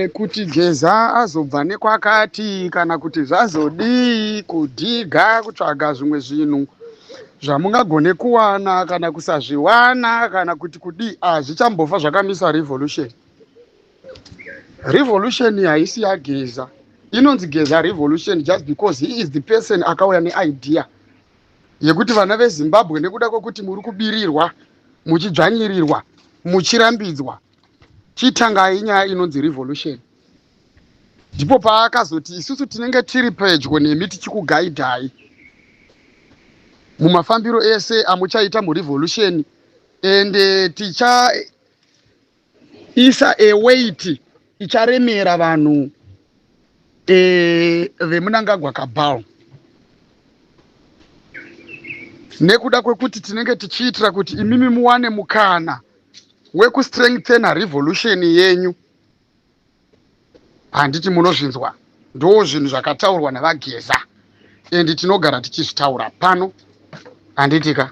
kuti Geza azobva nekwakati kana kuti zvazodii kudhiga kutsvaga zvimwe zvinhu zvamungagone kuwana kana kusazviwana kana kuti kudii, hazvichambofa zvakamisa revolution. Revolution haisi yaGeza, inonzi Geza revolution just because he is the person akauya neidea yekuti vana veZimbabwe nekuda kwekuti muri kubirirwa, muchidzvanyirirwa, muchirambidzwa, chitangai nyaya inonzi revolution. Ndipo paakazoti isusu tinenge tiri pedyo nemi tichikugaidhai mumafambiro ese amuchaita murevolution, ende tichaisa await icharemera vanhu veMunangagwa Cabal, nekuda kwekuti tinenge tichiitira kuti imimi muwane mukana wekustrengthena revolution yenyu. Handiti munozvinzwa, ndo zvinhu zvakataurwa navaGeza endi tinogara tichizvitaura pano, handitika.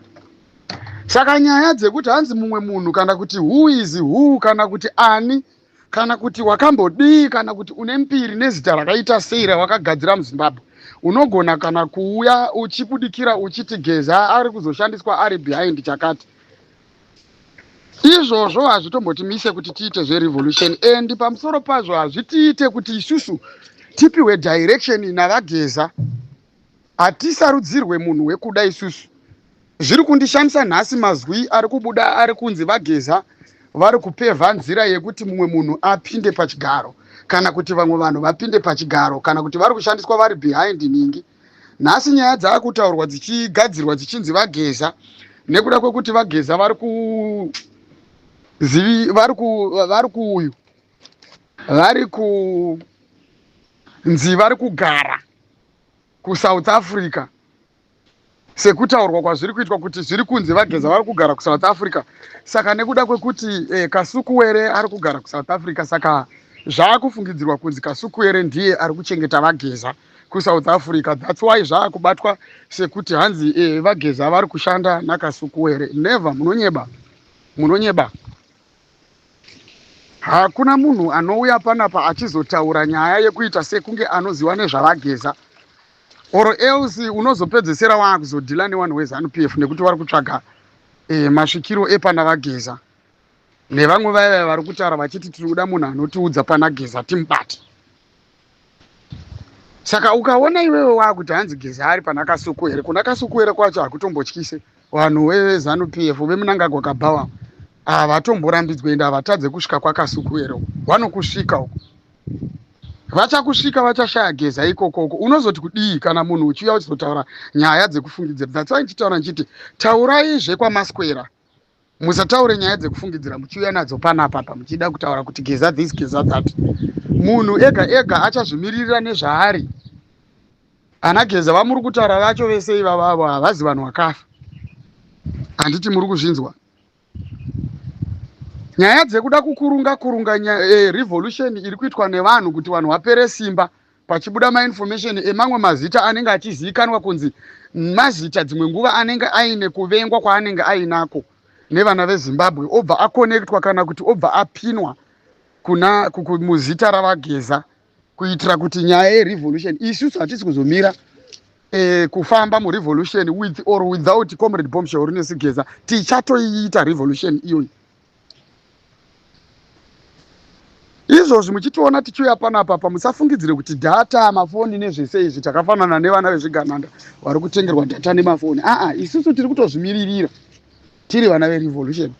Saka nyaya dzekuti hanzi mumwe munhu kana kuti who is who kana kuti ani kana kuti wakambodii kana kuti une mpiri nezita rakaita sei rawakagadzira muZimbabwe, unogona kana kuuya uchibudikira uchiti Geza ari kuzoshandiswa ari behind chakati. Izvozvo hazvitombotimise kuti tiite zverevolution, endi pamusoro pazvo hazvitiite kuti isusu tipiwe direction navaGeza. Hatisarudzirwe munhu wekuda isusu. Zviri kundishamisa nhasi mazwi ari kubuda ari kunzi vaGeza vari kupevha nzira yekuti mumwe munhu apinde pachigaro kana kuti vamwe vanhu vapinde pachigaro kana kuti vari kushandiswa vari behind ningi. Nhasi nyaya dzaakutaurwa dzichigadzirwa dzichinzi vaGeza nekuda kwekuti vaGeza vari kugara kuSouth Africa, sekutaurwa kwazviri kuitwa kuti zviri kunzi vaGeza vari kugara kuSouth Africa. Saka nekuda kwekuti Kasukuwere ari kugara kuSouth Africa, saka zvaakufungidzirwa kunzi Kasukuwere ndiye ari kuchengeta vaGeza kuSouth Africa. That's why zvaakubatwa sekuti hanzi vaGeza vari kushanda naKasukuwere. Never, munonyeba. Hakuna munhu anouya panapa achizotaura nyaya yekuita sekunge anoziva nezvavaGeza, or else unozopedzesera waakuzodhila nevanhu veZANU-PF nekuti vari kutsvaga masvikiro epana vaGeza. Nevamwe vaya vari kutaura vachiti tiri kuda munhu anotiudza pana Geza timubate. Saka ukaona iwewe waakuti hanzi Geza ari pana Kasukuwere, kuna Kasukuwere kwacho hakutombotyise. Vanhu veZANU-PF veMunangagwa Cabal havatomborambidzwe ende havatadze kusvika kwaKasukuwere, vanokusvika uko. Vachakusvika vachashaya Geza ikokoko. Unozoti kudii kana munhu uchiuya uchizotaura nyaya dzekufungidzira. That's why ndichitaura ndichiti tauraizve kwamaswera, musataure nyaya dzekufungidzira muchiuya nadzo panapa muchida kutaura kuti Geza this Geza that. Munhu ega ega achazvimiririra nezvaari. Ana Geza vamuri kutaura vacho vese ivavo havazi vanhu vakafa, handiti muri kuzvinzwa. Nyaya dzekuda kukurunga revolution iri kuitwa nevanhu kuti vanhu vapere simba, pachibuda mainformation emamwe mazita anenge achizivikanwa kunzi mazita dzimwe nguva anenge aine kuvengwa kwaanenge ainako nevana veZimbabwe, obva akonektwa kana kuti obva apinwa muzita ravaGeza kuitira kuti nyaya yerevolution isusu hatisi kuzomira kufamba murevolution with or without Comrade Bombshell Ernest Geza. Tichatoiita revolution iyoyi. Izvozvi muchitiona tichiuya panapa musafungidzire kuti dhata, mafoni nezvese izvi takafanana nevana vezvigananda vari kutengerwa dhata nemafoni. Isusu tiri kutozvimiririra tiri vana verevolution.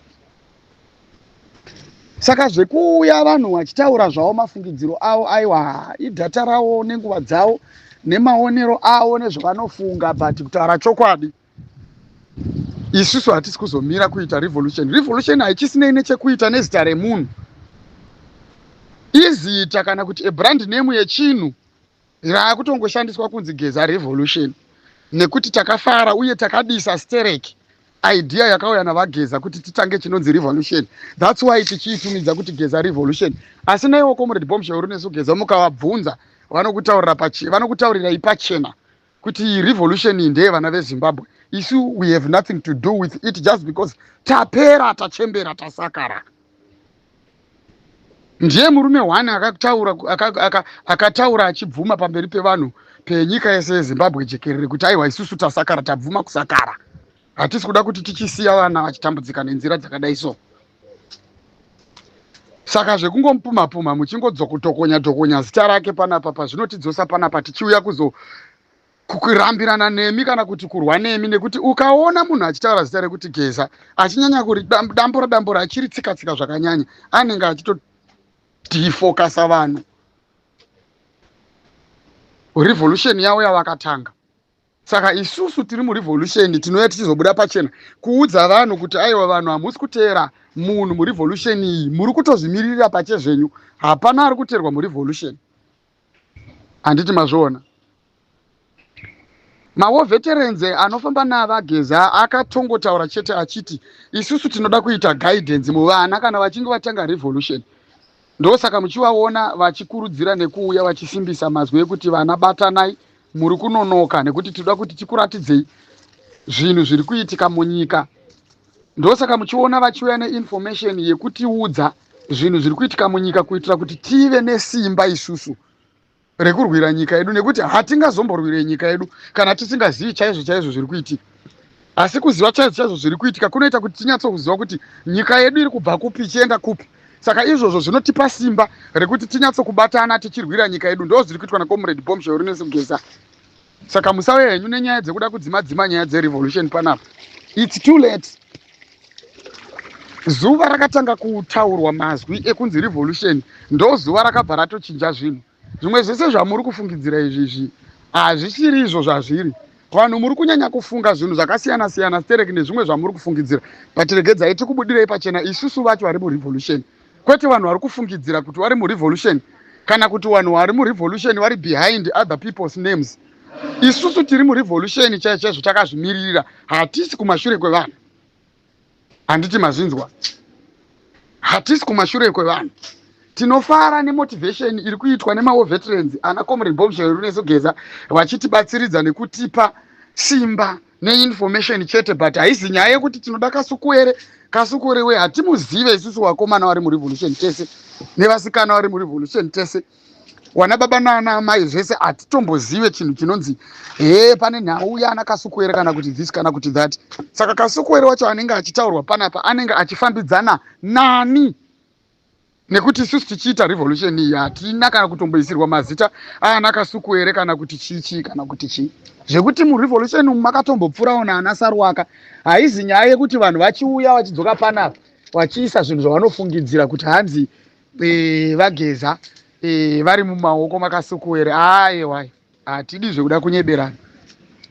Saka zvekuuya vanhu vachitaura zvavo mafungidziro avo, aiwa idhata ravo nenguva dzavo nemaonero avo nezvavanofunga, but kutaura chokwadi isusu hatisi kuzomira kuita revolution. Revolution haichisinei nechekuita nezita remunhu, izita kana kuti brand name yechinhu raakutongoshandiswa kunzi Geza revolution, nekuti takafara uye takadisa stereki idea yakauya navaGeza kuti titange chinonzi revolution. That's why tichiitumidza kuti Geza revolution. Asi naiwo Comrade Bombshell Ernest Geza mukavabvunza vanokutaurirai pachena kuti revolution ndeye vana veZimbabwe. Isu we have nothing to do with it just because tapera, tachembera, tasakara. ndiye murume hwani akataura achibvuma pamberi pevanhu penyika yese yezimbabwe jekerere kuti aiwa isusu tasakara, tabvuma kusakara, hatisi kuda kuti tichisiya vana vachitambudzika nenzira dzakadai so. Saka zvekungomupuma-puma muchingodzokotokonya zita rake panapa pazvinotidzosa panapa tichiuya kurambirana nemi kana kuti kurwa nemi, nekuti ukaona munhu achitaura zita rekuti Geza achinyanya kuri dambura achiri tsika-tsika zvakanyanya, anenge achitodhifokasa vanhu. Revolution yavo yavakatanga. Saka isusu tiri murevolution tinouya tichizobuda pachena kuudza vanhu kuti aiwa vanhu hamusi kuteera munhu murevolution iyi, muri kutozvimiririra pachezvenyu, hapana ari kuteerwa murevolution. Handiti mazviona. Mawo veterans anofamba navageza akatongotaura chete achiti isusu tinoda kuita guidance muvana kana vachinge vatanga revolution. Ndosaka muchivaona vachikurudzira nekuuya vachisimbisa mazwi ekuti vana batanai, muri kunonoka nekuti tinoda kuti tikuratidzei zvinhu zviri kuitika munyika. Ndosaka muchiona vachiuya neinformation yekutiudza zvinhu zviri kuitika munyika kuitira kuti tive nesimba isusu rekurwira nyika yedu, nekuti hatingazomborwire nyika yedu kana tisingazivi chaizvo zviri kuitika. Asi kuziva chaizvo zviri kuitika kunoita kuti tinyatsokuziva kuti nyika yedu iri kubva kupi ichienda kupi. Saka izvozvo zvinotipa simba rekuti tinyatsokubatana tichirwira nyika yedu. Ndo zviri kuitwa naComrade Bombshell Ernest Mugeza. Saka musave henyu nenyaya dzekuda kudzima nyaya dzerevolution panapa. It's too late. Zuva rakatanga kutaurwa mazwi ekunzi revolution ndo zuva rakabva ratochinja zvinhu. Zvimwe zvese zvamuri kufungidzira izvi hazvichiri izvo zvazviri. Vanhu muri kunyanya kufunga zvinhu zvakasiyana-siyana stereki nezvimwe zvamuri kufungidzira. Patiregedzai tikubudirei pachena isusu vacho vari murevolution. Kwete vanhu vari kufungidzira kuti vari murevolution kana kuti vanhu vari murevolution vari behind other people's names. Isusu tiri murevolution chaizvo takazvimirira, hatisi kumashure kwevanhu. Handiti mazvinzwa. Hatisi kumashure kwevanhu. Tinofara nemotivation iri kuitwa nemawo veterans anaComrade Bombshell Ernest Mugeza vachitibatsiridza nekutipa simba neinformation chete, but haisi nyaya yekuti tinoda kasuku here hatimuzive isusu vakomana vari murevolution tese nevasikana vari murevolution tese, wana baba nana mai zvese hatitombozive chinhu chinonzi pane nhau yana kasuku here kana kuti this kana kuti that. Saka kasuku here wacho anenge achitaurwa panapa anenge achifambidzana nani, nekuti isusu tichiita revolution iyi hatina kana kutomboisirwa mazita ana kasuku here kana kuti chichi kana kuti chii. Zvekuti murevolution makatombopfurawo naana Saruwaka, haizi nyaya yekuti vanhu vachiuya vachidzoka panapa vachiisa zvinhu zvavanofungidzira kuti hanzi vageza vari mumaoko makasuku here. Aiwa, hatidi zvekuda kunyeberana,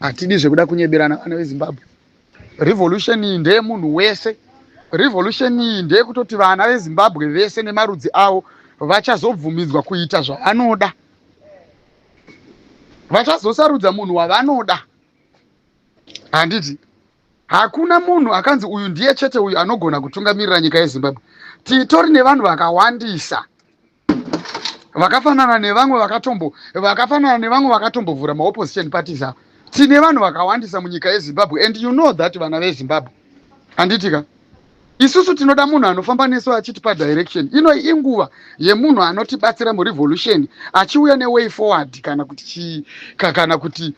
hatidi zvekuda kunyeberana vana veZimbabwe. Revolution iyi ndeye munhu wese. Revolution iyi ndeye kutoti vana veZimbabwe vese nemarudzi avo vachazobvumidzwa kuita zvavanoda. Vachazosarudza munhu wavanoda. Handiti hakuna munhu akanzi uyu ndiye chete uyu anogona kutungamirira nyika yeZimbabwe. Titori nevanhu vakawandisa vakafanana nevamwe vakatombovhura maopposition parties avo. Tine vanhu vakawandisa munyika yeZimbabwe and you know that vana veZimbabwe. Handitika isusu tinoda munhu anofamba nesu achitipa direction. Ino inguva yemunhu anotibatsira murevolution achiuya neway forward kana kuti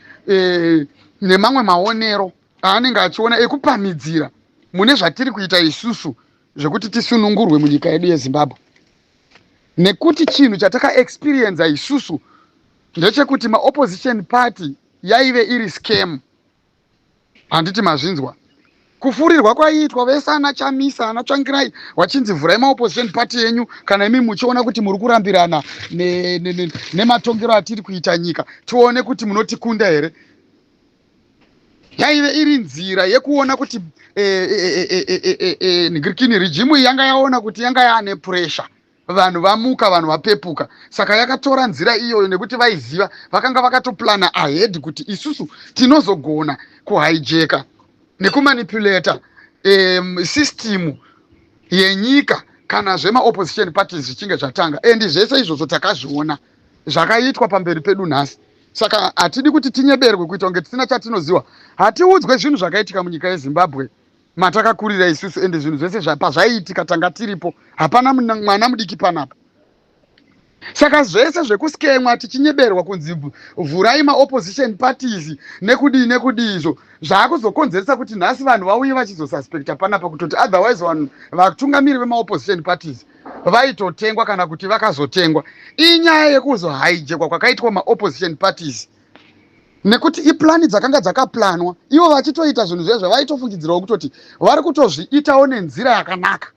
nemamwe maonero aanenge achiona ekupamidzira mune zvatiri kuita isusu zvekuti tisunungurwe munyika yedu yeZimbabwe. Nekuti chinhu chataka experience isusu ndechekuti maopposition party yaive iri scam. Handiti mazvinzwa. Kufurirwa kwaiitwa vese ana Chamisa ana Tsvangirai wachinzi vhurai maopposition party yenyu kana imi muchiona kuti muri kurambirana nematongero atiri kuita nyika, tione kuti munotikunda here. Yaive iri nzira yekuona kuti Ngirikini rejimu yanga yaona kuti yanga yaane pressure, vanhu vamuka, vanhu vapepuka. Saka yakatora nzira iyoyo nekuti vaiziva, vakanga vakatoplana ahead kuti isusu tinozogona kuhijeka nekumanipulata system yenyika kana zvema opposition parties zvichinge zvatanga. And zvese izvozvo takazviona zvakaitwa pamberi pedu nhasi. Saka hatidi kuti tinyeberwe kuita kunge tisina chatinoziva. Hatiudzwe zvinhu zvakaitika munyika yeZimbabwe matakakurira isusu, ende zvinhu zvese pazvaiitika tanga tiripo. Hapana mwana mudiki panapa. Saka zvese zvekuskemwa tichinyeberwa kunzi vhurai maopposition parties nekudii izvo zvaakuzokonzeresa kuti nhasi vanhu vauye vachizosuspecta panapa kutoti otherwise vanhu vatungamiri vemaopposition parties vaitotengwa kana kuti vakazotengwa. Inyaya yekuzohaijekwa kwakaitwa maopposition parties nekuti iplani dzakanga dzakaplanwa ivo vachitoita zvinhu zvezvo vaitofungidzirawo kutoti vari kutozviitawo nenzira yakanaka,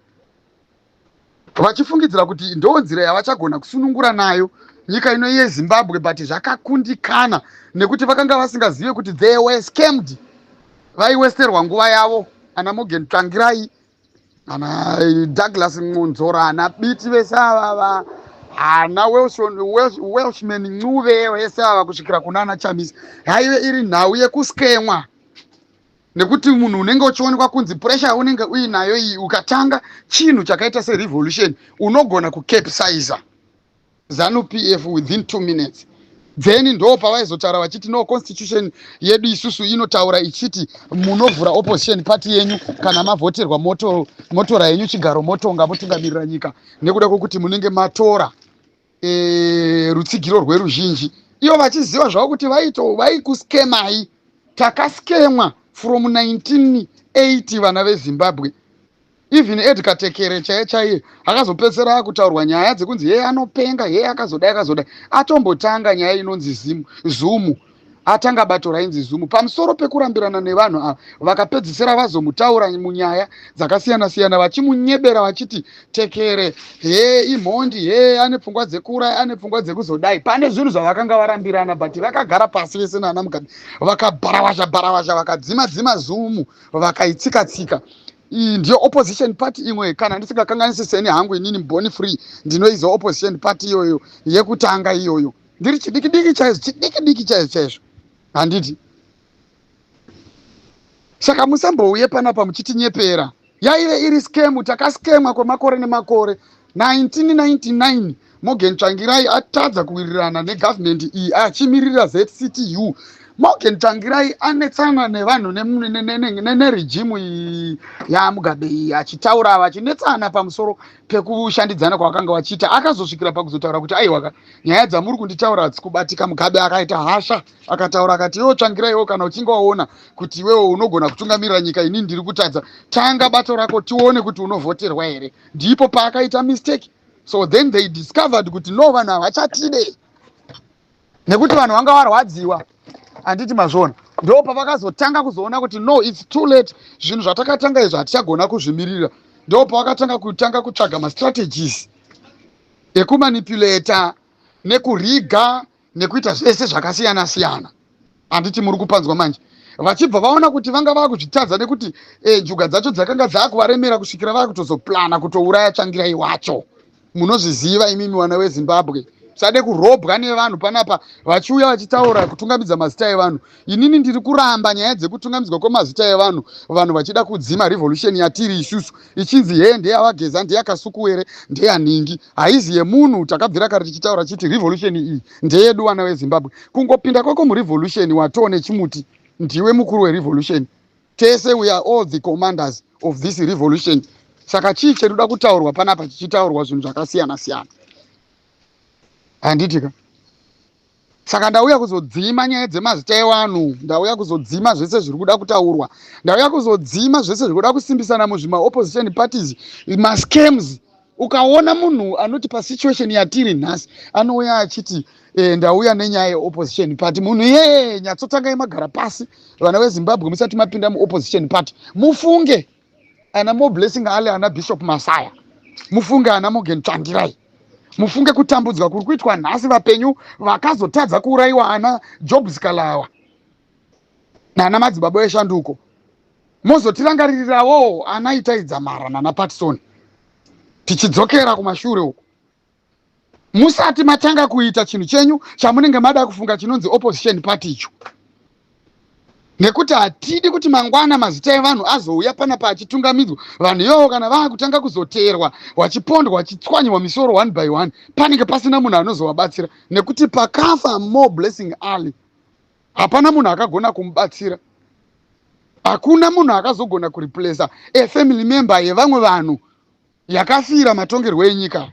vachifungidzira kuti ndo nzira yavachagona kusunungura nayo nyika ino yeZimbabwe, but zvakakundikana nekuti vakanga vasingazive kuti they were scammed. Vaiwesterwa nguva yavo, ana Morgan Tsvangirai, ana Douglas Ngonzora, ana Biti vese ava, ana Welshman Ncube vese ava kusvikira kuna ana Chamisa, haive iri nhau yekuskemwa. Nekuti munhu unenge uchionekwa kunzi pressure unenge uinayo iyi ukatanga chinhu chakaita serevolution unogona kucapsize ZANU-PF within 2 minutes. Then ndo pavaizotaura vachiti no constitution yedu isusu inotaura ichiti munovhura opposition party yenyu kana mavhoterwa motora yenyu chigaro motonga motungamirira nyika nekuda kwokuti munenge matora rutsigiro rweruzhinji. Ivo vachiziva zvavo kuti vaikuskemai, takaskemwa from 1980 vana veZimbabwe. Even Edgar Tekere chaiye akazopedzera kutaurwa nyaya dzekunzi yeye anopenga, yeye akazodai atombotanga nyaya inonzi Zumu, atanga bato rainzi Zumu pamusoro pekurambirana nevanhu ava vakapedzisira vazomutaura munyaya dzakasiyana siyana vachimunyebera vachiti Tekere imhondi, ane pfungwa dzekura, ane pfungwa dzekuzodai. Pane zvinhu zvavakanga varambirana, but vakagara pasi vese nana Mugabe vakabharavazha vakadzima Zumu vakaitsika. Iyi ndiyo opposition party imwe, kana ndisingakanganisi seni hangu inini Mboni Free ndinoiza opposition party iyoyo yekutanga iyoyo. Ndiri chidiki chaizvo handiti. Saka musambouye panapa muchitinyepera. Yaive iri skemu, takaskemwa kwemakore nemakore. 1999 Morgan Tsvangirai atadza kuwirirana negovernment iyi achimirira ZCTU. Morgan Tsvangirai anetsana nevanhu neregimu yaMugabe achitaura vachinetsana pamusoro pekushandidzana kwavakanga vachiita. Akazosvikira pakuzotaura kuti aiwa nyaya dzamuri kunditaura hadzikubatika. Mugabe akaita hasha akataura akati iwo Tsvangiraiwo kana uchinge waona kuti iwewe unogona kutungamirira nyika inini ndiri kutadza, tanga bato rako tione kuti unovhoterwa here. Ndipo paakaita mistake. So then they discovered kuti no, vanhu havachatide nekuti vanhu vanga varwadziwa. Handiti mazvona, ndo pavakazotanga kuzoona kuti no, it's too late, zvinhu zvatakatanga izvo hatichagona kuzvimirira. Ndo pavakatanga kutsvaga mastrategies ekumanipulata nekuriga nekuita zvese zvakasiyana siyana. Handiti muri kupanzwa manje. Vachibva vaona kuti vanga vakuzvitadza nekuti njuga dzacho dzakanga dzakuvaremera kusvikira vakutozoplana kutouraya Tsvangirai wacho. Munozviziva imimi wana weZimbabwe. Sade kurobwa nevanhu panapa vachiuya vachitaura kutungamidza mazita evanhu. Inini ndiri kuramba nyaya dzekutungamidzwa kwemazita evanhu, vanhu vachida kudzima revolution yatiri isusu ichinzi ndeyavageza, ndeyakasukuwere, ndeyaningi. Haizi yemunhu takabvira kare tichitaura chiti revolution iyi ndeyedu wana weZimbabwe. Kungopinda kwako murevolution watoone chimuti ndiwe mukuru werevolution. Tese we are all the commanders of this revolution. Saka chii cheruda kutaurwa panapa chichitaurwa zvinhu zvakasiyana siyana. Handitika. Saka ndauya kuzodzima nyaya dzemazita evanhu, ndauya kuzodzima zvese zviri kuda kutaurwa, ndauya kuzodzima zvese zviri kuda kusimbisana muzvima opposition parties, mascams. Ukaona munhu anoti pasituation yatiri nhasi anouya achiti ndauya nenyaya yeopposition party, munhu nyatsotanga magara pasi vana veZimbabwe musati mapinda muopposition party. Mufunge ana Mo Blessing Ale, ana Bishop Masaya, mufunge ana Morgan Tsvangirai, mufunge kutambudzwa kuri kuitwa nhasi vapenyu vakazotadza kuurayiwa ana Jobs Kalawa nana madzibaba eshanduko. Mozotirangaririrawo ana Itai Dzamara nana Patson tichidzokera kumashure uko. Musati matanga kuita chinhu chenyu chamunenge mada kufunga chinonzi opposition party icho. Nekuti hatidi kuti mangwana mazita evanhu azouya panapa achitungamidzwa. Vanhu ivo kana vakutanga kuzoteerwa vachipondwa vachitswanyiwa misoro one by one, panenge pasina munhu anozovabatsira. Nekuti pakafa Mo Blessing Ali hapana munhu akagona kumubatsira. Hakuna munhu akazogona kureplace a family member yevamwe vanhu yakafira matongerwo enyika.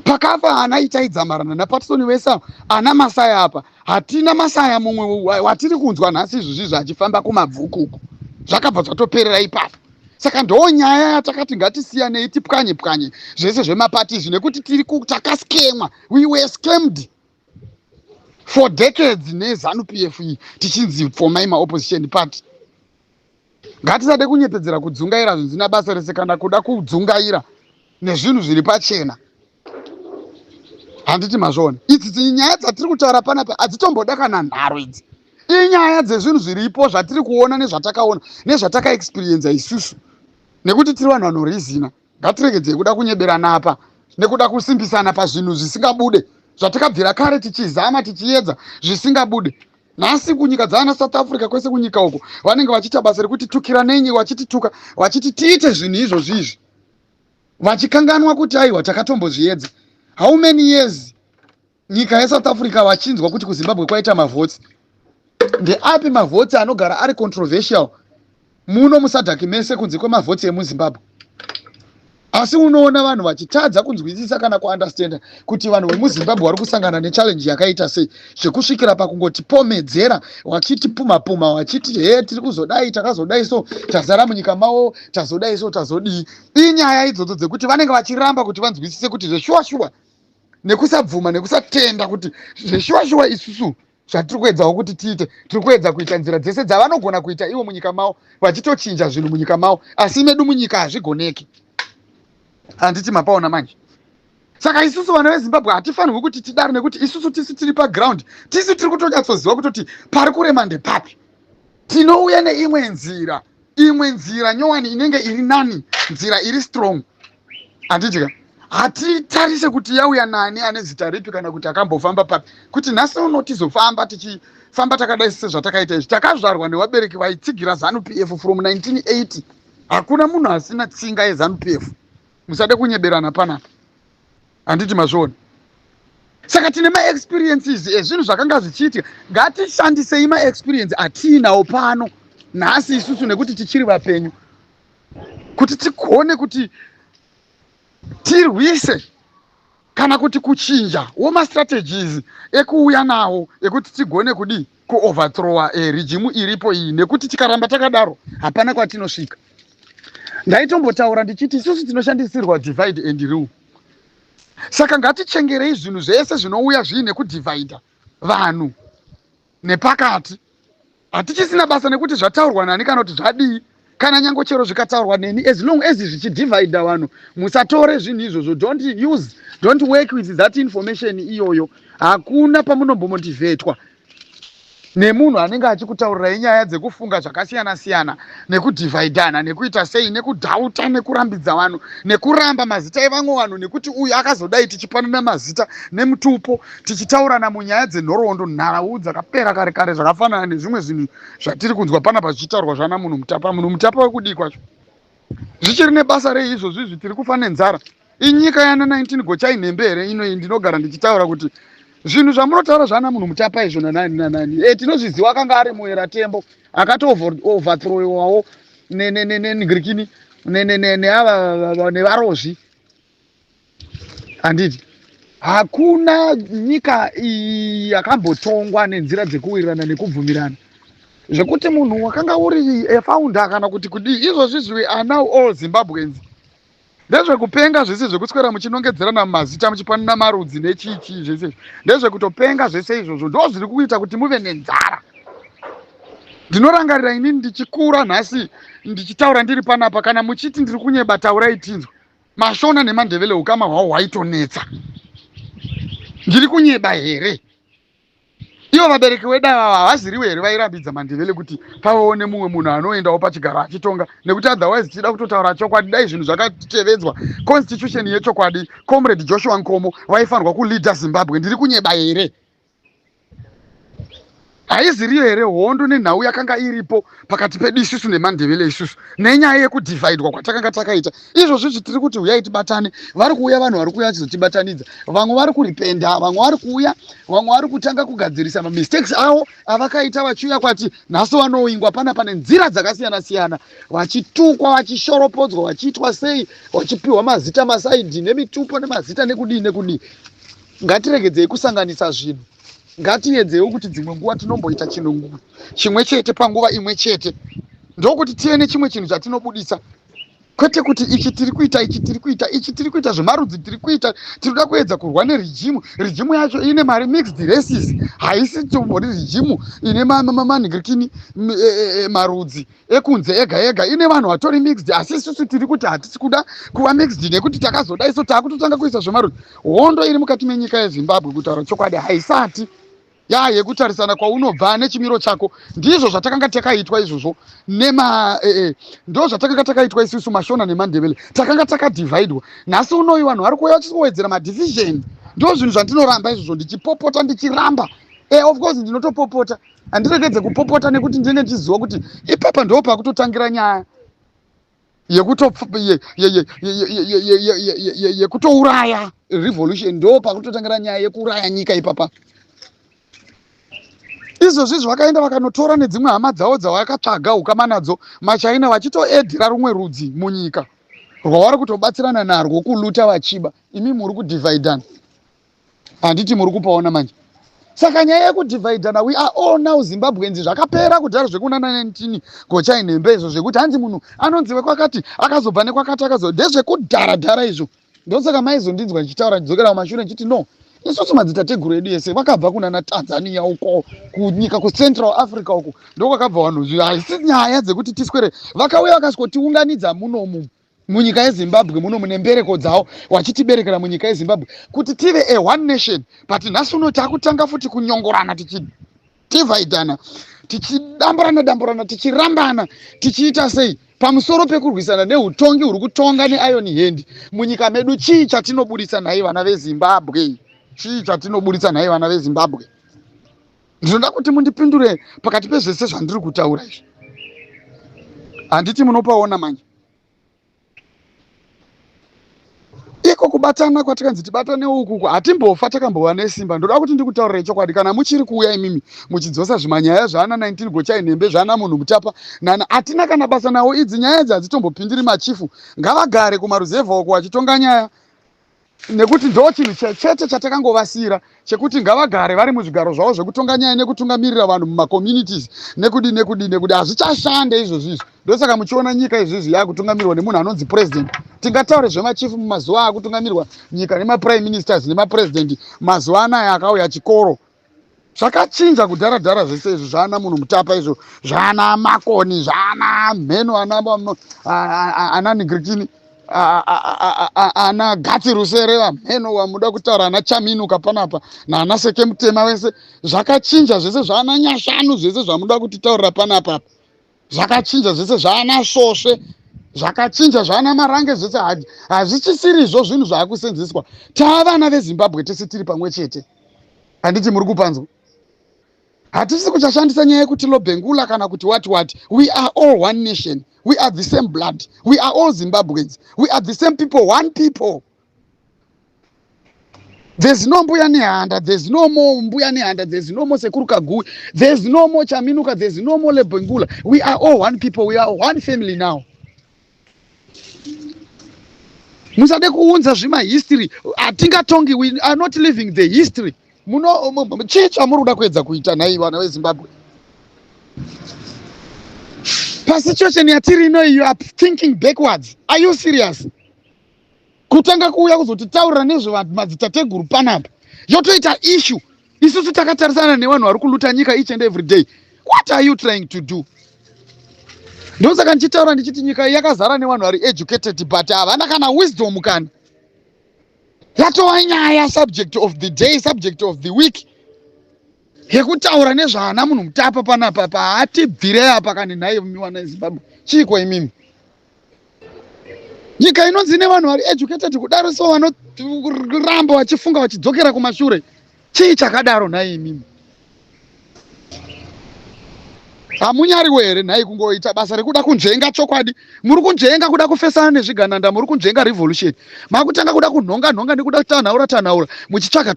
pakafa ana ichaidzamarana napatisoni wesa ana masaya apa hatina masaya mumwe watiri kunzwa nhasi izvozvizvo achifamba kumabvukuku zvakabva zvatoperera ipapo. Saka ndo nyaya yatakati ngatisiyanei tipwanye pwanye zvese zvemapati izvi nekuti takaskemwa, we were scammed for decades neZANU PF iyi tichinzi formai maopposition party. Ngatisade kunyepedzera kudzungaira zvinzina basa rese kana kuda kudzungaira nezvinhu zviri pachena. Handiti mazvona idzi nyaya dzatiri kutaura panapa hadzitomboda kana nharo idzi. Inyaya dzezvinhu zviripo zvatiri kuona nezvatakaona nezvataka experience isusu. Nekuti tiri vanhu vanorizina, ngatiregedzei kuda kunyeberana apa nekuda kusimbisana pazvinhu zvisingabude zvatakabvira kare tichizama tichiedza zvisingabude. Nhasi kunyika dzana South Africa kwese kunyika uko vanenge vachiita basa rekuti tukiranei, wachitituka wachiti tiite zvinhu izvozvizvi vachikanganwa kuti aiwa takatombozviedza. How many years nyika yeSouth Africa vachinzwa kuti kuZimbabwe kwaita mavhotsi? Ndeapi mavhotsi anogara ari controversial muno musadhaki mese kunze kwemavhotsi emuZimbabwe? Asi unoona vanhu vachitadza kunzwisisa kana kuunderstand kuti vanhu vemuZimbabwe vari kusangana nechallenge yakaita sei, zvekusvikira pakungoti pomedzera wachiti puma puma wachiti he tiri kuzodai takazodai so tazara munyika mavo tazodai so tazodii. Inyaya idzodzo dzekuti vanenge vachiramba kuti vanzwisise kuti zveshuwa shuwa nekusabvuma nekusatenda kuti zveshuwa shuwa isusu zvatiri kuedzawo kuti tiite, tiri kuedza kuita nzira dzese dzavanogona kuita ivo munyika mavo vachitochinja zvinhu munyika mavo, asi medu munyika hazvigoneki. Handiti mapaona manje. Saka isusu vana veZimbabwe hatifanirwi kuti tidaro nekuti isusu tisu tiri paground tisu tiri kutonyatsoziva kutoti pari kurema ndepapi. Tinouya neimwe nzira nyowani inenge iri nani, nzira iri strong. Handitika hatitarise kuti yauya nani ane zita ripi kana kuti akambofamba papi, kuti nhasi uno tizofamba tichifamba takadai sezvatakaita izvi. Takazvarwa nevabereki vaitsigira ZANU PF from 1980. Hakuna munhu asina tsinga yeZANU PF. Musade kunyeberana panapa. Handiti mazvona. Saka tine ma-experiences ezvinhu zvakanga zvichiitika. Ngatishandisei ma-experience atiinawo pano nhasi isusu nekuti tichiri vapenyu, kuti tigone kuti tirwise kana kuti kuchinja woma-strategies ekuuya nawo ekuti tigone kudii kuoverthrowa regimu iripo iyi, nekuti tikaramba takadaro hapana kwatinosvika. Ndaitombotaura ndichiti isusu tinoshandisirwa divide and rule. Saka ngatichengerei zvinhu zvese zvinouya zviine kudivhaidha vanhu nepakati. Hatichisina basa nekuti zvataurwa nani kana kuti zvadii, kana nyange chero zvikataurwa neni, as long as zvichidivhaidha vanhu musatore zvinhu izvozvo. Don't work with that information iyoyo. Hakuna pamunombomotivhetwa nemunhu anenge achikutaurirai nyaya dzekufunga zvakasiyana siyana nekudivhaidhana nekuita sei nekudhauta nekurambidza vanhu nekuramba mazita evamwe vanhu, nekuti uyu akazodai tichipanana mazita nemutupo tichitaurana munyaya dzenhoroondo, nhau dzakapera kare kare zvakafanana nezvimwe zvinhu zvatiri kunzwa panapa zvichitaurwa zvana munhu mutapa. Munhu mutapa wekudii kwacho? Zvichiri nebasa rei izvozvizvi? Tiri kufa nenzara. Inyika yana 19 gochai nembere ino ndinogara ndichitaura kuti zvinhu zvamunotaura zvana munhu mutapa izvo nanani tinozviziva. Akanga ari muera tembo akatooverthrowawo negirikini nevarozvi. Handiti hakuna nyika yakambotongwa nenzira dzekuwirirana nekubvumirana, zvekuti munhu wakanga uri efounder kana kuti kudii. Izvozvizvi are now all Zimbabweans. Ndezvekupenga zvese zvekuswera muchinongedzerana mazita muchipanana marudzi nechichi zvese ndezvekutopenga zvese izvozvo ndo zviri kuita kuti muve nenzara. Ndinorangarira inini ndichikura nhasi ndichitaura ndiri panapa, kana muchiti ndiri kunyeba taurai tinzwa. Mashona neMandebele ukama hwavo hwaitonetsa. Ndiri kunyeba here? Ivo vabereki wedu ava havaziriwe here vairambidza Mandebele kuti pavaone mumwe munhu anoendawo pachigaro achitonga, nekuti otherwise tichida kutotaura chokwadi dai zvinhu zvakatevedzwa constitution yechokwadi Comrade Joshua Nkomo vaifanirwa kuleader Zimbabwe. Ndiri kunyeba here? haiziriyo here hondo nenhau yakanga iripo pakati pedu isusu neMandebele isusu nenyaya yekudhivhaidwa kwatakanga takaita. Izvozvi tiri kuti uyai tibatane, vari kuuya vanhu vari kuuya vachizotibatanidza, vamwe vari kuripenda, vamwe vari kuuya, vamwe vari kutanga kugadzirisa mamistakes avo avakaita vachiuya kwati nhasi vanowingwa panapa nenzira dzakasiyana siyana, vachitukwa, vachishoropodzwa, vachiitwa sei, vachipiwa mazita masaidhi nemitupo nemazita nekudii nekudii. Ngatiregedzei kusanganisa zvinhu, ngatiedzewo kuti dzimwe nguva tinomboita chinhu chimwe chete panguva imwe chete, ndokuti tive nechimwe chinhu chatinobudisa, kwete kuti ichi tiri kuita, ichi tiri kuita, ichi tiri kuita zvemarudzi tiri kuita. Tinoda kuedza kurwa nerejimu. Rejimu yacho ine mari mixed races, haisi tombori rejimu ine manhingirikini marudzi ekunze ega ega, ine vanhu vatori mixed. Asi isusu tiri kuti hatisi kuda kuva mixed nekuti takazoda iso taakutotanga kuisa zvemarudzi. Hondo iri mukati menyika yeZimbabwe kutaura chokwadi haisati yekutarisana kwaunobva nechimiro chako. Ndizvo zvatakanga takaitwa izvozvo ndo zvatakanga takaitwa isusu Mashona neMandebele, takanga takadhivhaidwa. Nhasi unoyi vanhu vari kuuya vachizowedzera madhivision. Ndo zvinhu zvandinoramba izvozvo, ndichipopota ndichiramba. Of course ndinotopopota, handiregedze kupopota nekuti ndinenge ndichiziva kuti ipapa ndo pakutotangira nyaya yekutouraya revolution, ndo pakutotangira nyaya yekuuraya nyika ipapa. Izvozvi zvakaenda vakanotora nedzimwe hama dzavo dzavakatsvaga ukama nadzo maChina, vachitoedhera rumwe rudzi munyika rwavari kutobatsirana narwo kuluta vachiba. Imi muri kudhivhaidhana, handiti muri kupaona manje. Saka nyaya yekudhivhaidhana, we are all now Zimbabweans. Zvakapera kudhara zvekunana nentini gochainembe izvo zvekuti hanzi munhu anonziwe kwakati akazobva nekwakati ndezvekudhara izvo. Ndosaka maizondinzwa ndichitaura ndidzokera kumashure ndichiti no, isusu madzitateguru edu ese vakabva kunana Tanzania uko kunyika kuCentral Africa uko ndokwakabva vanhu. Haisi nyaya dzekuti tiswere, vakauya vakasikotiunganidza munomu munyika yeZimbabwe muno mune mbereko dzavo, vachitiberekera munyika yeZimbabwe kuti tive a one nation. But nhasi uno takutanga futi kunyongorana, tichidhivhaidhana, tichidamburana, tichirambana, tichiita sei pamusoro pekurwisana neutongi huri kutonga neIron Hand munyika medu. Chii chatinobudisa nhai vana veZimbabwe? Chii chatinobudisa nhai vana veZimbabwe? Ndinoda kuti mundipindure pakati pezvese zvandiri kutaura izvi. Handiti munopaona manje? Iko kubatana kwatakanzi tibatane uku hatimbofa takambova nesimba. Ndoda kuti ndikutaurire chokwadi, kana muchiri kuuya imimi muchidzosa zvimanyaya zvaana 19 gochainembe zvaana munhu mutapa nana, hatina kana basa nawo. Idzi nyaya idzi hadzitombopindiri machifu, ngavagare kumaruzevha uko vachitonga nyaya, nekuti ndo chinhu chete chatakangovasira chekuti ngavagare vari muzvigaro zvavo zvekutonga nyaya nekutungamirira vanhu mumaCommunities nekudi. Hazvichashande izvozvizvi. Ndosaka muchiona nyika izvizvi yakutungamirwa nemunhu anonzi president. Tingataure zvemachifu mumazuva akutungamirwa nyika nemaprime ministers nemapresident mazuva anaya akauya chikoro. Zvakachinja kudhara zvese izvo zvaana munhu mutapa, izvo zvaana Makoni, zvaana Mheno, ana Nigirikini, ana Gati Rusere vaMheno vamuda kutaura, ana Chaminuka panapa naana Seke Mutema wese. Zvakachinja zvese zvaana Nyashanu, zvese zvamuda kutitaurira panapa zvakachinja zvese zvaana Svosve, zvakachinja zvaana Marange, zvese hazvichisiri zvinhu zvaakusenzeswa. Tavana veZimbabwe tese tiri pamwe chete, handiti muri kupanzwa? Hatisi kuchashandisa nyaya yekuti Lobhengula kana kuti what. We are all one nation. We are the same blood. We are all Zimbabweans. We are the same people, one people. There's no Mbuya Nehanda, there's no more Mbuya Nehanda, there's no more Sekuru Kagui, there's no more Chaminuka, there's no more Lobhengula. We are all one people, we are one family now. Musade kuunza zvima history, atingatongi, we are not living the history. Chii chamuruda kuedza kuita nhai vana veZimbabwe? Pasituation yatiri ino, you are thinking backwards. Are you serious? Kutanga kuuya kuzotitaurira nezvevanhu madzitateguru panapa yotoita issue. Isusu takatarisana nevanhu vari kuluta nyika each and every day. What are you trying to do? Ndosaka ndichitaura ndichiti nyika yakazara nevanhu vari educated but havana kana wisdom kana. Yatova nyaya subject of the day, subject of the week, yekutaura nezvaana munhu mutapa panapa paatibvire apa kani nhai vana veZimbabwe. Chiko imimi? Nyika inonzi nevanhu vari educated kudaro, so vanoramba vachifunga vachidzokera kumashure. Chii chakadaro nhai imimi? Hamunyari were nhai kungoita basa rekuda kunzvenga chokwadi. Muri kunzvenga kuda kufesana nezvigananda, muri kunzvenga revolution. Makutanga kuda kunhonga nhonga nekuda tanhaura muchitsvaga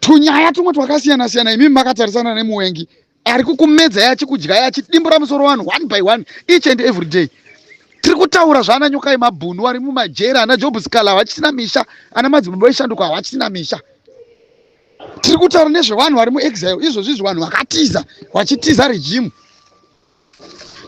tunyaya tumwe twakasiyana siyana. Imimi makatarisana nemuwengi ari kukumedza yachikudyai achidimbura musoro wanhu one by one each and every day. Tiri kutaura zvana nyoka yemabhunu ari mumajeri, ana Job Sikala vachisina misha, ana madzimambo eshanduka vachisina misha. Tiri kutaura nezvevanhu vari muexile, izvozvi vanhu vakatiza vachitiza rejimu.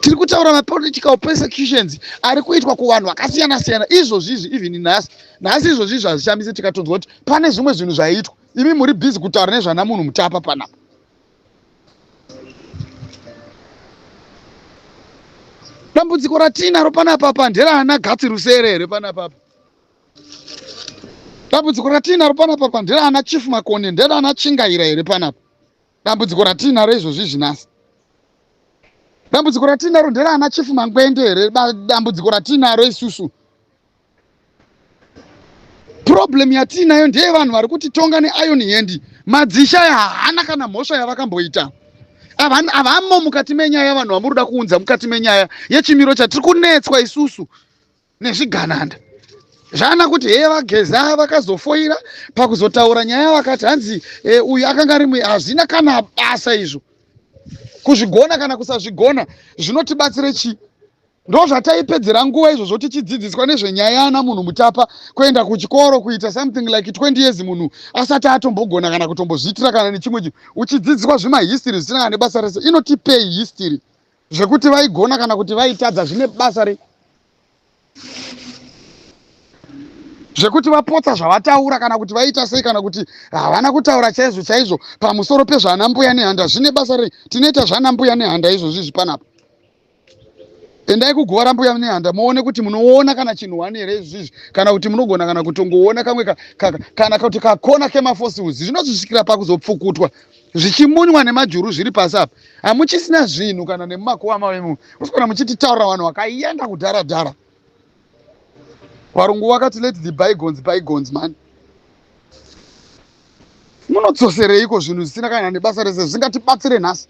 Tiri kutaura mapolitical persecutions ari kuitwa kuvanhu vakasiyana siyana izvozvi even nhasi izvozvi hazvishambise tikatonzwa kuti pane zvimwe zvinhu zvaiitwa. Imi muri busy kutaura nezvana munhu Mutapa panapa. Dambudziko ratinaro panapa nderana Gatsi Rusere here panapa. Dambudziko ratinaro panapa nderana Chief Makonde, nderana Chingaira here panapa. Dambudziko ratinaro izvozvi zvinasi. Dambudziko ratinaro nderana Chief Mangwende here, dambudziko ratinaro isusu. Problem yatinayo ndeye vanhu vari kutitonga neIron Hand. Madzisha haana kana mhosva yavakamboita. Avamo mukati menyaya vanhu vamuruda kuunza mukati menyaya yechimiro chatiri kunetswa isusu nezvigananda. Zvana kuti vageza vakazofoira pakuzotaura nyaya vakati hanzi uyu akanga ari hazvina kana basa izvo. Kuzvigona kana kusazvigona zvinotibatsire chi? Ndo zvataipedzera nguva izvozvo tichidzidziswa nezvenyaya ana munhu Mutapa, kuenda kuchikoro kuita something like 20 years munhu asati atombogona kana kutombozviitira kana nechimwe chinhu. Uchidzidziswa zvimahistory zvisina kana nebasa rese. Inotipei history zvekuti vaigona kana kuti vaitadza zvine basa re zvekuti vapotsa zvavataura kana kuti vaita sei kana kuti havana kutaura chaizvo chaizvo pamusoro pezvana mbuya nehanda zvine basa re. Tinoita zvana mbuya nehanda izvozvi panapa. Endai kugova mbuya nehanda muone kuti munoona kana chinhu wani here izvizvi, kana kuti munogona kana kutongoona kamwe kana kuti kakona kemafossils zvinozvisvikira pakuzopfukutwa zvichimunywa nemajuru zviri pasi apa. Hamuchisina zvinhu kana nemumakuva memu, usikona muchititaurira vanhu vakaenda kudhara. Varungu vakati let the bygones man. Munodzosereiko zvinhu zvisina kana nebasa rese zvingatibatsire nhasi?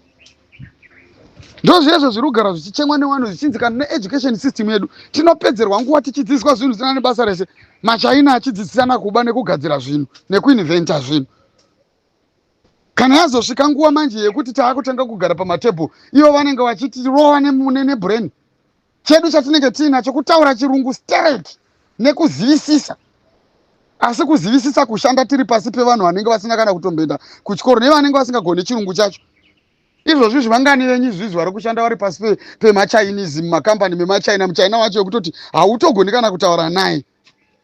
Ndozvizvo zviri kugara zvichichemwa nevanhu zvichinzikana needucation system yedu. Tinopedzerwa nguva tichidzidziswa zvinhu zvisina nebasa rese. Machaina achidzidzisana kuba nekugadzira zvinhu nekuinventa zvinhu. Kana yazosvika nguva manje yekuti taakutanga kugara pamatebhuru, ivo vanenge vachitirova nebrain. Chedu chatinenge tiinacho kutaura chirungu straight nekuzivisisa. Asi kuzivisisa kushanda tiri pasi pevanhu vanenge vasina kana kutomboenda kuchikoro nevanenge vasingagoni chirungu chacho. Izvozvi zvivangani venyu izvizvi vari kushanda vari pasi pemachinese mumakambani memachina. Muchina wacho wekutoti hautogoni kana kutaura naye.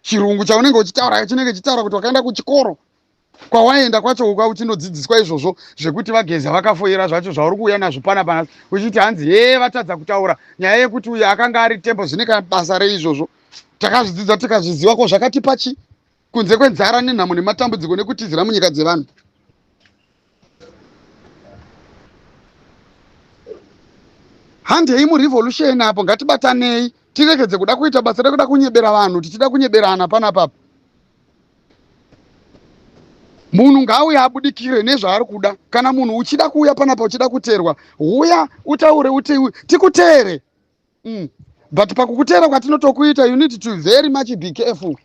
Chirungu chaunenge uchitaura chinenge chitaura kuti wakaenda kuchikoro. Kwawaenda kwacho uka uchinodzidziswa izvozvo zvekuti vageza vakafoira zvacho zvauri kuuya nazvo panapa uchiti hanzi vatadza kutaura nyaya yekuti uyu akanga ari tembo zvine kana basa reizvozvo. Takazvidzidza tikazviziva ko zvakatipa chi? Kunze kwenzara nenhamo nematambudziko nekutizira munyika dzevanhu. Handei murevolution apo, ngatibatanei tirekedze kuda kuita basa rekuda kunyebera vanhu tichida kunyeberana panapa. Munhu ngauye abudikire nezvaari kuda. Kana munhu uchida kuuya panapa uchida kuteerwa, uya utaure uti tikuteere. But pakukuteera kwatinotokuita you need to very much be careful.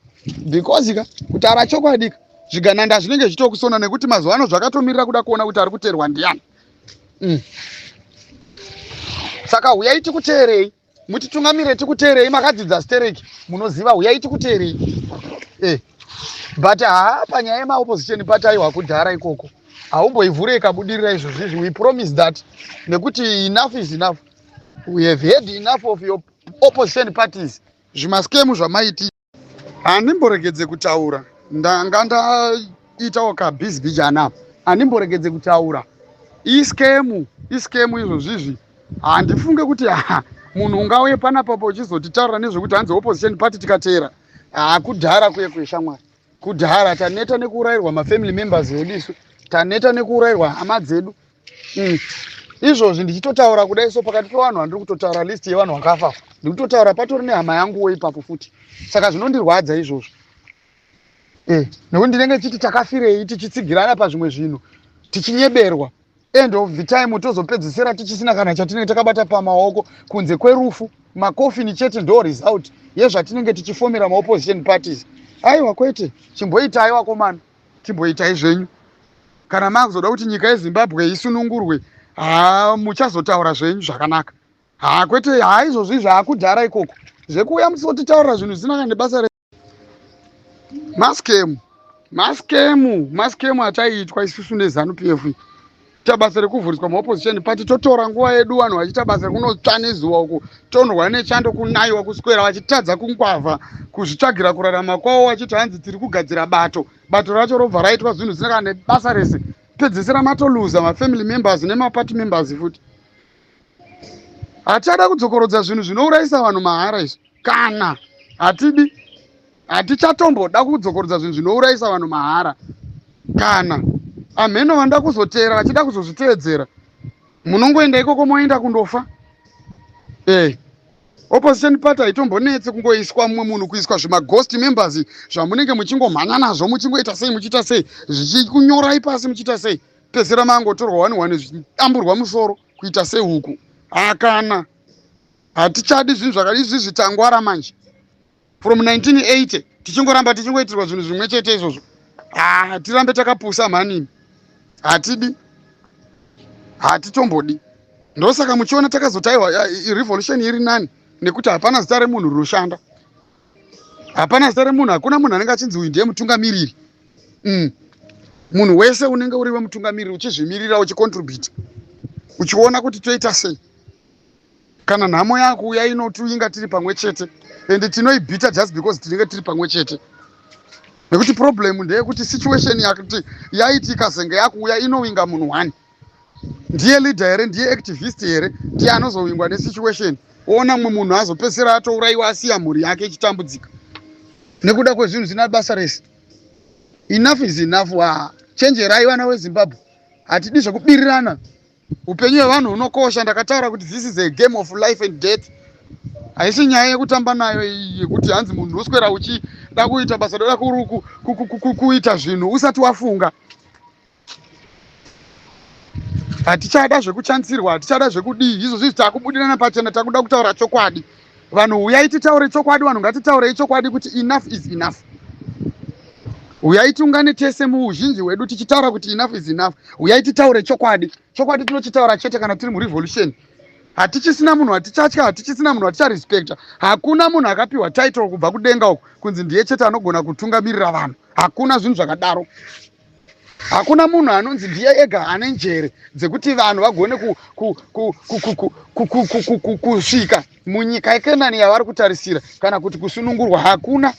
Because kutaura chokwadi zvigananda zvinenge zvichikusona nekuti mazuva ano zvakatomirira kuda kuona kuti ari kuteerwa ndiani. Saka uyai tikuteerei, mutitungamire tikuteerei, makadzidza stereki munoziva uyai tikuteerei. But panyaya yemaopposition pataiwa kudhara ikoko haumboivhure ikabudirira izvozvizvi. We promise that nekuti enough is enough. We have had enough of your opposition parties. Zvimaskemu zvamaiti handimboregedze kutaura. Ndanga ndaitawo kabhizibhijana handimboregedze kutaura. Iskemu izvozvizvi handifunge kuti munhu ungauye panapapo uchizotitaurira nezvekuti hanzi opposition party tikateera. Kudhara kuye kweshamwari. Kudhara taneta nekuurayirwa mafamily members edu isu, taneta nekuurayirwa hama dzedu. Izvozvi ndichitotaura kudai so pakati pevanhu vandiri kutotaura list yevanhu vakafa ndiri kutotaura patori nehama yanguwo ipapo futi. Saka zvinondirwadza izvozvo. Nekuti ndinenge chiti takafirei tichitsigirana pazvimwe zvinhu tichinyeberwa. end of the time tozopedzisira tichisina kana chatinenge takabata pamaoko kunze kwerufu. Makofini chete ndo result yezvatinenge tichifomera maopposition parties. Aiwa kwete, chimboitai vakomana, chimboitai zvenyu. Kana makuzoda kuti nyika yeZimbabwe isunungurwe, muchazotaura zvenyu zvakanaka. Kwete izvozvi zvaakudhara ikoko. Zvekuuya musotitaurira zvinhu zvisina kana nebasa maskemu achaiitwa isusu neZANU PF. Tabasa rekuvhuriswa maopposition party totora nguva yedu vanhu vachiita basa rekunotsva nezuva uku, tonhwa nechando, kunaiwa, kuswera vachitadza kungwavha, kuzvitsvagira kurarama kwavo, vachiti hanzi tiri kugadzira bato racho robva raitwa zvinhu zvisina kana nebasa rese. Pedzisira matoluza mafamily members nemaparty members futi. Hatichada kudzokorodza zvinhu zvinourayisa vanhu mahara izvi. Kana hatichatomboda kudzokorodza zvinhu zvinourayisa vanhu mahara. Kana amheno vanda kuzotera vachida kuzozviteedzera, munongoenda ikoko moenda kundofa. Opposition party haitombonetse kungoiswa mumwe munhu, kuiswa zvimaghost members zvamunenge muchingomhanya nazvo, muchingoita sei, muchiita sei, zvichikunyorai pasi, muchiita sei, pedzisira mangotorwa 1 zviamburwa musoro kuita sei huku. Kana hatichadi zvinhu zvakadai izvi zvitangwara manje. From 1980 tichingoramba tichingoitirwa zvinhu zvimwe chete izvozvo. Tirambe takapusa manini. Hatitombodi. Ndosaka muchiona takazotaiwa revolution iri nani, nekuti hapana zita remunhu rinoshanda. Hapana zita remunhu, hakuna munhu anenge achinzi uyu ndiye mutungamiriri. Munhu wese unenge uriwe mutungamiriri uchizvimirira, uchicontribute, uchiona kuti toita sei. Kana nhamo yako yainotuinga tiri pamwe chete, ende tinoibhita just because tinenge tiri pamwe chete. Nekuti problem ndeyekuti situation yakuti yaitika senge yakuuya inowinga munhu wani. Ndiye leader here, ndiye activist here, ndiye anozowingwa nesituation. Ona mumwe munhu azopedzisira atouraiwa asiya mhuri yake ichitambudzika nekuda kwezvinhu zvisina basa rese. Enough is enough. Chenjerai vana veZimbabwe. Hatidi zvekubirirana. Upenyu hwevanhu hunokosha. Ndakataura kuti this is a game of life and death. Haisi nyaya yekutamba nayo yekuti hanzi munhu uswera uchida kuita basa doda kuita zvinhu usati wafunga. Hatichada zvekuchansirwa, hatichada zvekudii. Izvozvi takubudirana pachena, takuda kutaura chokwadi. Vanhu uyai titaure chokwadi, vanhu ngatitaurei chokwadi kuti enough is enough. Uyai tiungane tese muuzhinji hwedu tichitaura kuti enough is enough. Uyai titaure chokwadi. Chokwadi tinochitaura chete kana tiri murevolution. Hatichisina munhu hatichatya, hatichisina munhu haticharespekta. Hakuna munhu akapiwa title kubva kudenga uku kunzi ndiye chete anogona kutungamirira vanhu. Hakuna zvinhu zvakadaro. Hakuna munhu anonzi ndiye ega ane njere dzekuti vanhu vagone kusvika munyika yeKenani yavari kutarisira kana kuti kusunungurwa. Hakuna.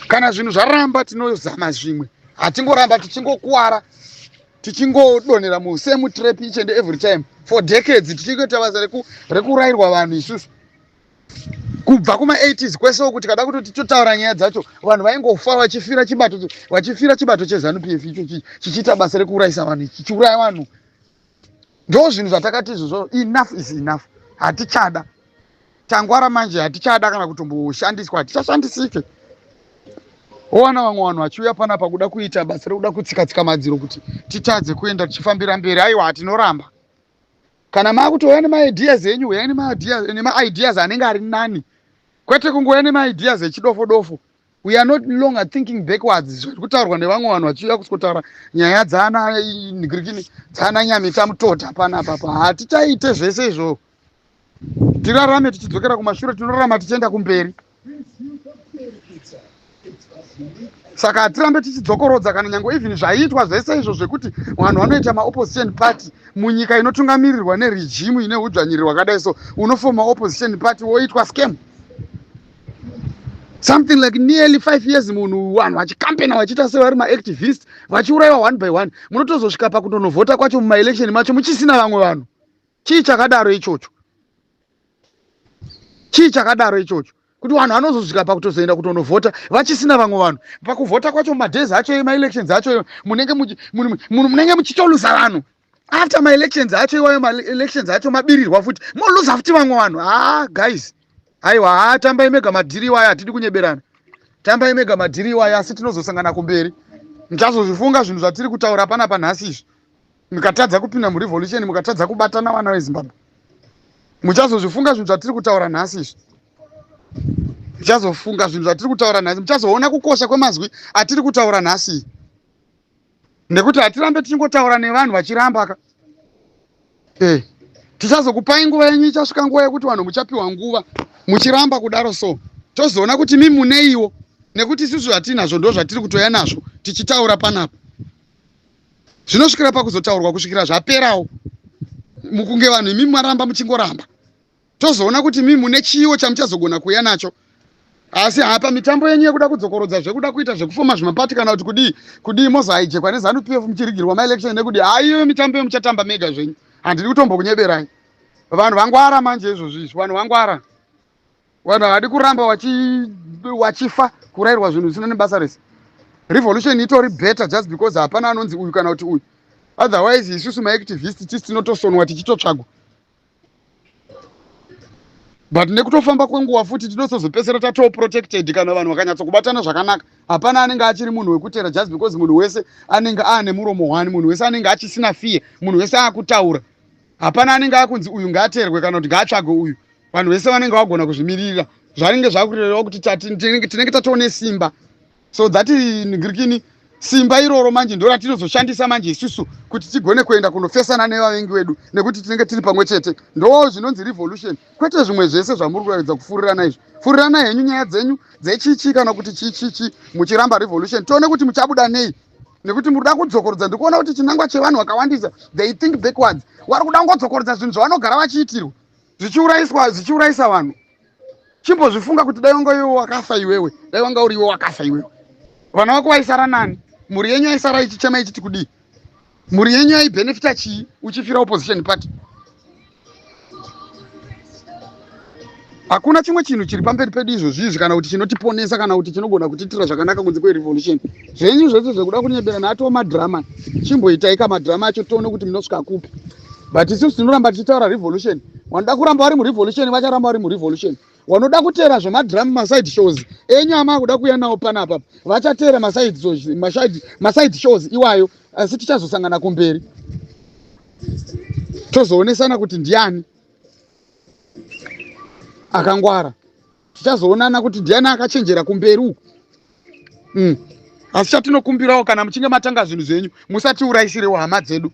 Kana zvinhu zvaramba tinozama zvimwe. Hatingoramba tichingokuwara, tichingodonhera musame trap each and every time for decades. Tichingoita basa rekurayirwa vanhu isusu. Kubva kuma-80s kwese uku tikada kuti tichotaura nyaya dzacho, vanhu vaingofa vachifira chibato cheZANU PF icho chichiita basa rekurayisa vanhu, chichiuraya vanhu. Ndo zvinhu zvatakati izvozvo. Enough is enough. Hatichada. Tangwara manje hatichada kana kutomboshandiswa, hatichashandisike. Owana vamwe vanhu vachiuya panapa kuda kuita basa rekuda kutsika madziro kuti titadze kuenda tichifambira mberi. Aiwa, hatinoramba. Kana maakutouya nemaideas enyu, uyai nemaideas anenge ari nani. Kwete kungouya nemaideas echidofo-dofo. We are not longer thinking backwards. Zvekutaurwa nevamwe vanhu vachiuya kuskotaura nyaya dzana Nyamita Mutota panapa. Hatichaite zvese izvo. Tirarame tichidzokera kumashure, tinorarama tichienda kumberi. Saka hatirambe tichidzokorodza kana nyange even zvaiitwa zvese izvo zvekuti vanhu vanoita maopposition party munyika inotungamirirwa nerejimu ine udzvanyiriri hwakadai so, unofoma opposition party woitwa scam. Something like nearly 5 years munhu vanhu vachikampena vachiita sevari maactivist vachiurayiwa 1 by 1. Munotozosvika pakutonovhota kwacho mumaelection macho muchisina vamwe vanhu. Chii chakadaro ichocho? Kuti vanhu vanozosvika pakutozoenda kutonovhota vachisina vamwe vanhu. Pakuvhota kwacho mumadhezi acho ema-elections acho munenge muchitoluza vanhu. After ma-elections acho iwayo, ma-elections acho mabirirwa futi, moluza futi vamwe vanhu. Guys. Aiwa, tambai mega madhiri waya, hatidi kunyeberana. Tambai mega madhiri waya, asi tinozosangana kumberi. muchazozvifunga zvinhu zvatiri kutaura panapa nhasi izvi mukatadza kupinda murevolution, mukatadza kubatana vana vezimbabwe. Muchazozvifunga zvinhu zvatiri kutaura nhasi izvi, muchazofunga zvinhu zvatiri kutaura nhasi, muchazoona kukosha kwemazwi atiri kutaura nhasi, nekuti hatirambe tichingotaura nevanhu vachiramba ka. Tichazokupai nguva yenyu, ichasvika nguva yekuti vanhu muchapiwa nguva muchiramba kudaro so tozoona kuti mimuneiwo, nekuti isusu zvatinazvo ndo zvatiri kutoya nazvo tichitaura panapa. Zvinosvikira pakuzotaurwa kusvikira zvaperawo, mukunge vanhu imi maramba muchingoramba, tozoona kuti mi mune chiwo chamuchazogona kuya nacho. Asi hapa mitambo yenyu yekuda kudzokorodza zvekuda kuita zvekufoma zvimapati kana kuti kudii mozaijekwa neZANU PF muchirigirwa maelection nekudi haiyo mitambo yemuchatamba mega zvenyu, handidi kutombokunyeberai. Vanhu vangwara manje izvozvi, vanhu vangwara, vanhu havadi kuramba wachifa kurayirwa zvinhu zvisina nebasa rese. Revolution itori better just because hapana anonzi uyu kana kuti uyu, otherwise isusu maactivist tisi tinotosonwa tichitotsvagwa. But nekutofamba kwenguva futi tinosozopesera tatoprotected kana vanhu vakanyatsokubatana zvakanaka. Hapana anenge achiri munhu wekutera just because munhu wese anenge ane muromo wani, munhu wese anenge achisina fiye, munhu wese akutaura. Hapana anenge akunzi uyu ngaaterwe kana kuti ngaatsvagwe uyu. Vanhu vese vanenge vagona kuzvimirira zvaringe zvakureva kuti tinenge tatone simba. So that ngirikini simba iroro manje ndo ratinozoshandisa manje isusu kuti tigone kuenda kunofesana nevavengi vedu, nekuti tinenge tiri pamwe chete. Ndo zvinonzi revolution, kwete zvimwe zvese zvamuri kuratidza kufurirana izvo. Furirana henyu nyaya dzenyu dzechichi kana kuti chichichi muchiramba revolution, tione kuti muchabuda nei, nekuti muri kuda kudzokorodza. Ndikuona kuti chinangwa chevanhu vakawandisa they think backwards, vari kuda kungodzokorodza zvinhu zvavanogara vachiitirwa zvichiurayisa vanhu. Chimbozvifunga kuti dai wanga iwe wakafa iwewe, dai wanga uri iwe wakafa iwewe, vana vako vaisara nani? Mhuri yenyu yaisara ichichema ichiti kudii? Mhuri yenyu yaibhenefita chii uchifira opposition party? Hakuna chimwe chinhu chiri pamberi pedu izvozvizvi kana kuti chinotiponesa kana kuti chinogona kutiitira zvakanaka kunze kwerevolution. Zvenyu zvese zvekuda kunyeberana atoo madhirama, chimboitai kamadhirama acho tione kuti munosvika kupi. But isusu tinoramba tichitaura revolution. Wanoda kuramba vari murevolution vacharamba vari murevolution. Wanoda kutera zvemadhiramu maside shows enyu ama kuda kuya nawo panapa vachatera maside shows iwayo, asi tichazosangana kumberi tozoonesana kuti ndiani akangwara, tichazoonana kuti ndiani akachenjera kumberi uku. Asi chatinokumbirawo kana muchinge matanga zvinhu zvenyu musatiurayisirewo hama dzedu.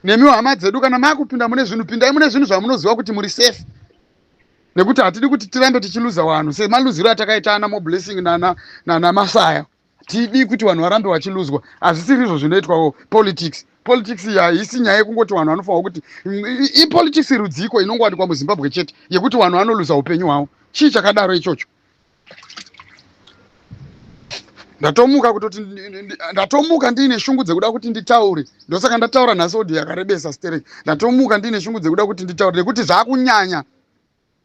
Nemiwo hama dzedu kana makupinda mune zvinhu, pindai mune zvinhu zvamunoziva kuti muri safe, nekuti hatidi kuti tirambe tichiluza vanhu semaluziro atakaita ana Moblessing nana Masaya. Tidi kuti vanhu varambe vachiluzwa, hazvisiri izvo zvinoitwawo politics. Politics haisi nyaya yekungoti vanhu vanofanwa kuti ipolitics rudziko inongowanikwa muZimbabwe chete yekuti vanhu vanoluza upenyu hwavo. Chii chakadaro ichocho? Ndatomuka ndiine shungu dzekuda kuti nditaure, ndosaka ndataura nhasi odhi yakarebesa stereki. Ndatomuka ndiine shungu dzekuda kuti nditaure nekuti zvakunyanya.